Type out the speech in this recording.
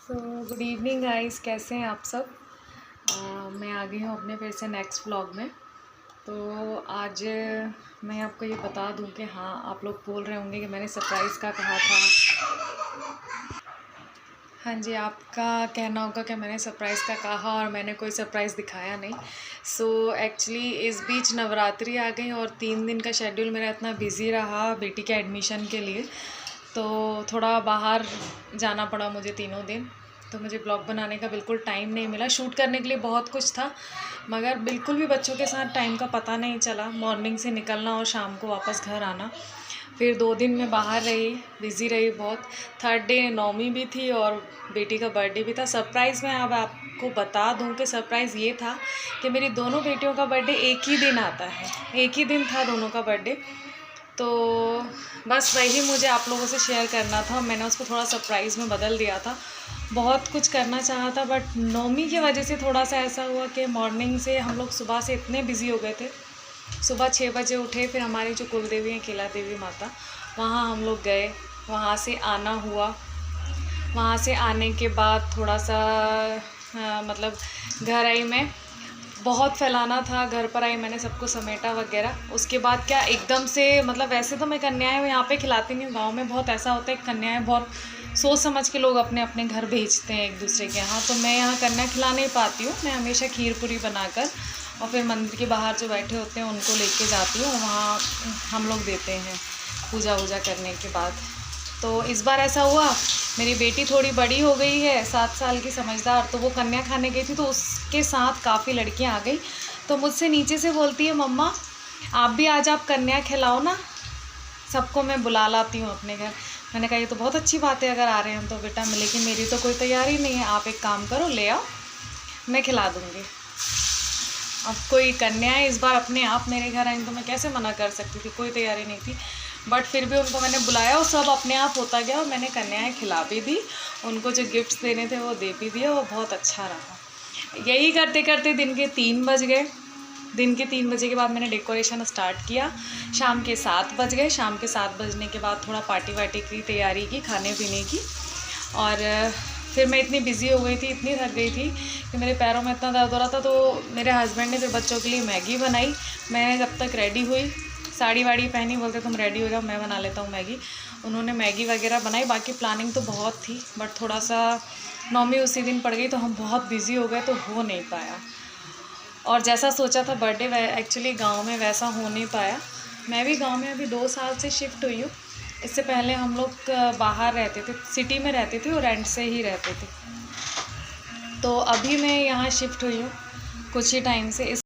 So good evening guys, कैसे हैं आप सब। मैं आ गई हूँ अपने फिर से नेक्स्ट व्लॉग में। तो आज मैं आपको ये बता दूँ कि हाँ, आप लोग बोल रहे होंगे कि मैंने सरप्राइज़ का कहा था। हाँ जी, आपका कहना होगा कि मैंने सरप्राइज़ का कहा और मैंने कोई सरप्राइज़ दिखाया नहीं। सो एक्चुअली इस बीच नवरात्रि आ गई और 3 दिन का शेड्यूल मेरा इतना बिज़ी रहा बेटी के एडमिशन के लिए, तो थोड़ा बाहर जाना पड़ा मुझे तीनों दिन। तो मुझे ब्लॉग बनाने का बिल्कुल टाइम नहीं मिला। शूट करने के लिए बहुत कुछ था, मगर बिल्कुल भी बच्चों के साथ टाइम का पता नहीं चला। मॉर्निंग से निकलना और शाम को वापस घर आना। फिर 2 दिन मैं बाहर रही, बिज़ी रही बहुत। थर्ड डे नौमी भी थी और बेटी का बर्थडे भी था। सरप्राइज़ मैं अब आपको बता दूं कि सरप्राइज़ ये था कि मेरी दोनों बेटियों का बर्थडे एक ही दिन आता है, एक ही दिन था दोनों का बर्थडे। तो बस वही मुझे आप लोगों से शेयर करना था। मैंने उसको थोड़ा सरप्राइज़ में बदल दिया था। बहुत कुछ करना चाहा था, बट नौमी की वजह से थोड़ा सा ऐसा हुआ कि मॉर्निंग से हम लोग सुबह से इतने बिज़ी हो गए थे। सुबह 6 बजे उठे, फिर हमारी जो कुल देवी हैं केला देवी माता, वहाँ हम लोग गए। वहाँ से आना हुआ। वहाँ से आने के बाद थोड़ा सा मतलब घर आई मैं। बहुत फैलाना था, घर पर आई, मैंने सबको समेटा वगैरह। उसके बाद क्या एकदम से, मतलब वैसे तो मैं कन्याएं यहाँ पे खिलाती नहीं हूँ। गाँव में बहुत ऐसा होता है, कन्याएं बहुत सोच समझ के लोग अपने अपने घर भेजते हैं एक दूसरे के यहाँ। तो मैं यहाँ कन्या खिला नहीं पाती हूँ। मैं हमेशा खीर पूरी बनाकर और फिर मंदिर के बाहर जो बैठे होते हैं उनको लेके जाती हूँ। वहाँ हम लोग देते हैं पूजा वूजा करने के बाद। तो इस बार ऐसा हुआ, मेरी बेटी थोड़ी बड़ी हो गई है, 7 साल की, समझदार। तो वो कन्या खाने गई थी, तो उसके साथ काफ़ी लड़कियां आ गई। तो मुझसे नीचे से बोलती है, मम्मा आप भी आज आप कन्या खिलाओ ना, सबको मैं बुला लाती हूँ अपने घर। मैंने कहा ये तो बहुत अच्छी बात है, अगर आ रहे हैं तो बेटा, लेकिन मेरी तो कोई तैयारी नहीं है। आप एक काम करो, ले आओ, मैं खिला दूँगी। अब कोई कन्याएं इस बार अपने आप मेरे घर आई तो मैं कैसे मना कर सकती थी, कोई तैयारी नहीं थी। बट फिर भी उनको मैंने बुलाया और सब अपने आप होता गया और मैंने कन्याएं खिला भी दी। उनको जो गिफ्ट्स देने थे वो दे भी दिए, वो बहुत अच्छा रहा। यही करते करते दिन के 3 बज गए। दिन के 3 बजे के बाद मैंने डेकोरेशन स्टार्ट किया। शाम के 7 बज गए। शाम के 7 बजने के बाद थोड़ा पार्टी वार्टी की तैयारी की, खाने पीने की। और फिर मैं इतनी बिज़ी हो गई थी, इतनी थक गई थी कि मेरे पैरों में इतना दर्द हो रहा था। तो मेरे हस्बैंड ने फिर बच्चों के लिए मैगी बनाई। मैं जब तक रेडी हुई, साड़ी वाड़ी पहनी, बोलते तुम रेडी हो जाओ, मैं बना लेता हूँ मैगी। उन्होंने मैगी वगैरह बनाई। बाकी प्लानिंग तो बहुत थी, बट थोड़ा सा नौमी उसी दिन पड़ गई तो हम बहुत बिज़ी हो गए, तो हो नहीं पाया। और जैसा सोचा था बर्थडे एक्चुअली गांव में वैसा हो नहीं पाया। मैं भी गांव में अभी 2 साल से शिफ्ट हुई हूँ। इससे पहले हम लोग बाहर रहते थे, सिटी में रहते थे और रेंट से ही रहते थे। तो अभी मैं यहाँ शिफ्ट हुई हूँ कुछ ही टाइम से।